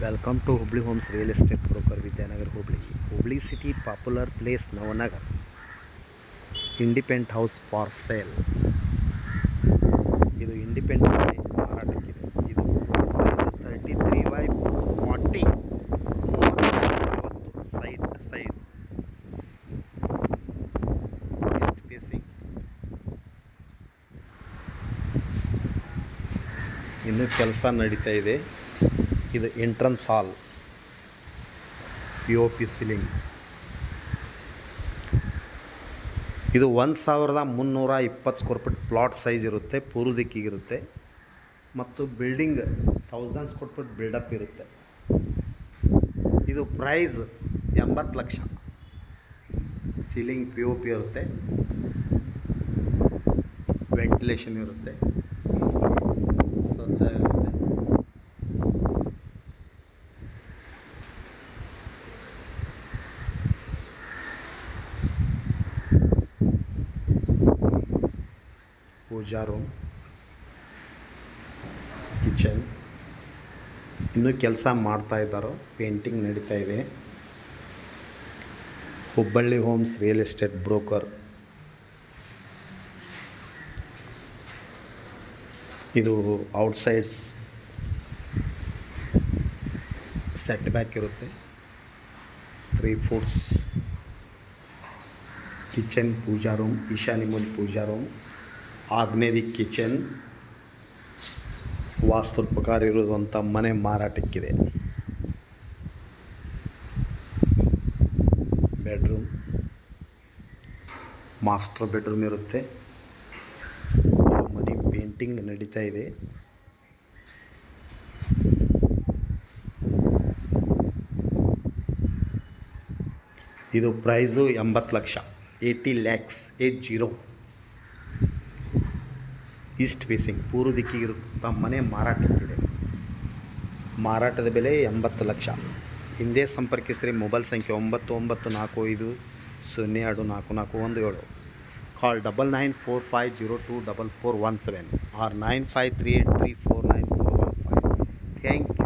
Welcome to Hubli Homes Real Estate Broker Vidyanagar Hubli. Hubli City popular place Navanagar. Independent house for sale. ಇದು independent ಮಾರಾಟಕ್ಕಿದೆ. ಇದು size 33x40 30 site size East facing. ಇನ್ನು ಕೆಲಸ ನಡೀತಾ ಇದೆ. ಇದು entrance ಹಾಲ್, POP ceiling. ಇದು 1320 square feet plot size ಇರುತ್ತೆ, ಪೂರ್ವ ದಿಕ್ಕಿಗಿರುತ್ತೆ ಮತ್ತು ಬಿಲ್ಡಿಂಗ್ 1000 ಸ್ಕ್ವೇರ್ ಫೀಟ್ ಬಿಲ್ಡಪ್ ಇರುತ್ತೆ. ಇದು ಪ್ರೈಸ್ 80 ಲಕ್ಷ. ಸೀಲಿಂಗ್ POP ಇರುತ್ತೆ, ವೆಂಟಿಲೇಷನ್ ಇರುತ್ತೆ, ಸಜ್ಜಾ ಇರುತ್ತೆ. Pooja room, kitchen. ಇನ್ನೂ ಕೆಲಸ ಮಾಡ್ತಾ ಇದ್ದಾರೋ, ಪೇಂಟಿಂಗ್ ನಡೀತಾ ಇದೆ. Hubballi homes real estate broker. ಇದು ಔಟ್ಸೈಡ್ಸ್ ಸೆಟ್ ಬ್ಯಾಕ್ ಇರುತ್ತೆ, 3 ಫುಟ್ಸ್. ಕಿಚನ್, ಪೂಜಾ ರೂಮ್, ಈಶಾನ್ಯ ಮೂಲೆ ಪೂಜಾ ರೂಮ್, ಆಗ್ನೇಯ ಕಿಚನ್, ವಾಸ್ತು ಪ್ರಕಾರ ಇರುವಂಥ ಮನೆ ಮಾರಾಟಕ್ಕಿದೆ. ಬೆಡ್ರೂಮ್, ಮಾಸ್ಟರ್ ಬೆಡ್ರೂಮ್ ಇರುತ್ತೆ. ಮನೆ ಪೇಂಟಿಂಗ್ ನಡೀತಾ ಇದೆ. ಇದು price 80 lakh, 80 lakhs, 80. East facing ಪೂರ್ವ ದಿಕ್ಕಿಗಿರುವಂಥ ಮನೆ ಮಾರಾಟಕ್ಕಿದೆ. ಮಾರಾಟದ ಬೆಲೆ 80 ಲಕ್ಷ. ಹಿಂದೆ ಸಂಪರ್ಕಿಸಿರಿ. ಮೊಬೈಲ್ ಸಂಖ್ಯೆ 9945024417. Call 9945024417 or 9538349415. Thank you.